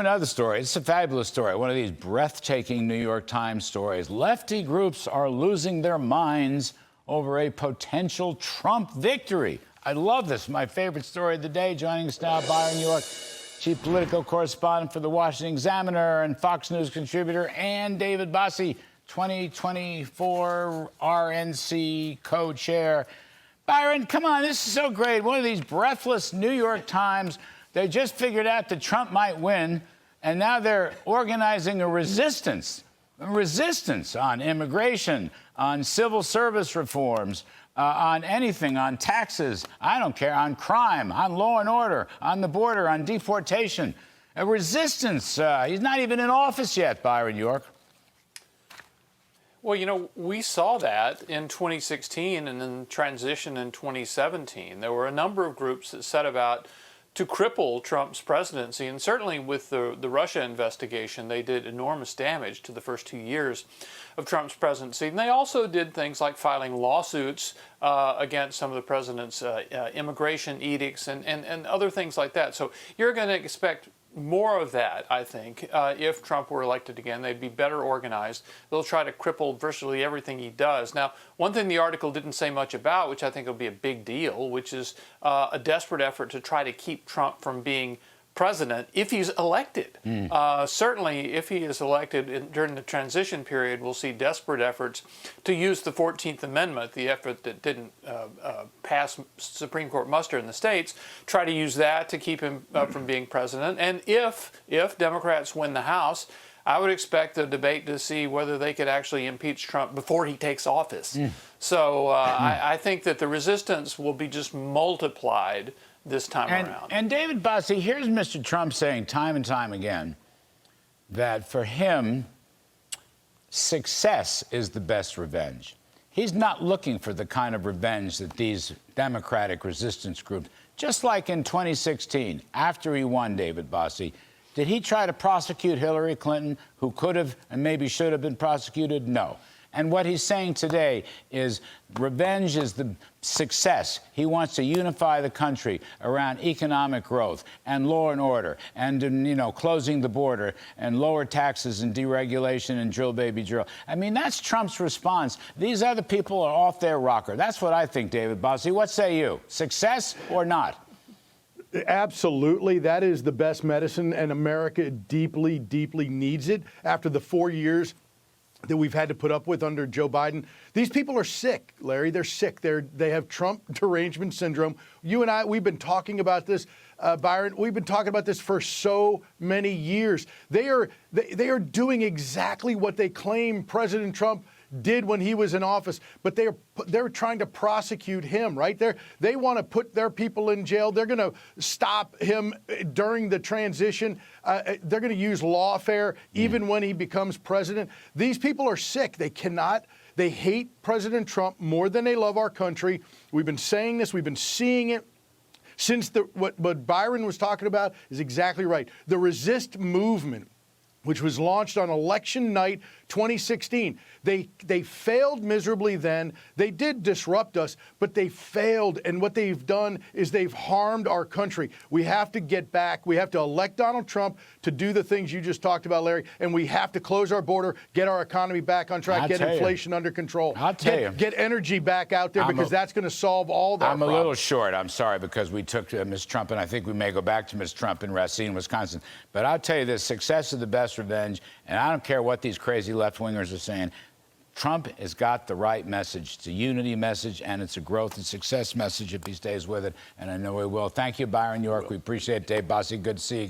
Another story. It's a fabulous story. One of these breathtaking New York Times stories. Lefty groups are losing their minds over a potential Trump victory. I love this. My favorite story of the day. Joining us now, Byron York, chief political correspondent for the Washington Examiner and Fox News contributor, and David Bossie, 2024 RNC co-chair. Byron, come on, this is so great. One of these breathless New York Times. They just figured out that Trump might win, and now they're organizing a resistance on immigration, on civil service reforms, on anything, on taxes, I don't care, on crime, on law and order, on the border, on deportation. A resistance. He's not even in office yet, Byron York. Well, you know, we saw that in 2016 and then transition in 2017. There were a number of groups that set about to cripple Trump's presidency, and certainly with the Russia investigation, they did enormous damage to the first 2 years of Trump's presidency. And they also did things like filing lawsuits against some of the president's immigration edicts and other things like that. So you're going to expect more of that, I think, if Trump were elected again. They'd be better organized. They'll try to cripple virtually everything he does. Now, one thing the article didn't say much about, which I think will be a big deal, which is a desperate effort to try to keep Trump from being president if he's elected. Certainly, if he is elected during the transition period, we'll see desperate efforts to use the 14th Amendment, the effort that didn't pass Supreme Court muster in the states, try to use that to keep him from being president. And if Democrats win the House, I would expect the debate to see whether they could actually impeach Trump before he takes office. So I think that the resistance will be just multiplied this time around. And David Bossie, here's Mr. Trump saying time and time again that for him, success is the best revenge. He's not looking for the kind of revenge that these Democratic resistance groups, just like in 2016, after he won, David Bossie, did he try to prosecute Hillary Clinton, who could have and maybe should have been prosecuted? No. And what he's saying today is revenge is the success. He wants to unify the country around economic growth and law and order and, you know, closing the border and lower taxes and deregulation and drill, baby, drill. I mean, that's Trump's response. These other people are off their rocker. That's what I think, David Bossie. What say you? Success or not? Absolutely. That is the best medicine, and America deeply, deeply needs it after the 4 years that we've had to put up with under Joe Biden. These people are sick, Larry. They're sick. They have Trump derangement syndrome. You and I, we've been talking about this, Byron. We've been talking about this for so many years. They are doing exactly what they claim President Trump did when he was in office, but they're trying to prosecute him, right? They want to put their people in jail. They're going to stop him during the transition. They're going to use lawfare even when he becomes president. These people are sick. They hate President Trump more than they love our country. We've been saying this. We've been seeing it since what Byron was talking about is exactly right. The resist movement, which was launched on election night 2016. They failed miserably then. They did disrupt us, but they failed. And what they've done is they've harmed our country. We have to get back. We have to elect Donald Trump to do the things you just talked about, Larry. And we have to close our border, get our economy back on track, get inflation under control. Get energy back out there, because that's going to solve all that. I'm a little short. I'm sorry, because we took Ms. Trump, and I think we may go back to Ms. Trump in Racine, Wisconsin. But I'll tell you this, success is the best revenge. And I don't care what these crazy left-wingers are saying. Trump has got the right message. It's a unity message, and it's a growth and success message if he stays with it, and I know he will. Thank you, Byron York. We appreciate it. Dave Bossie, good to see you.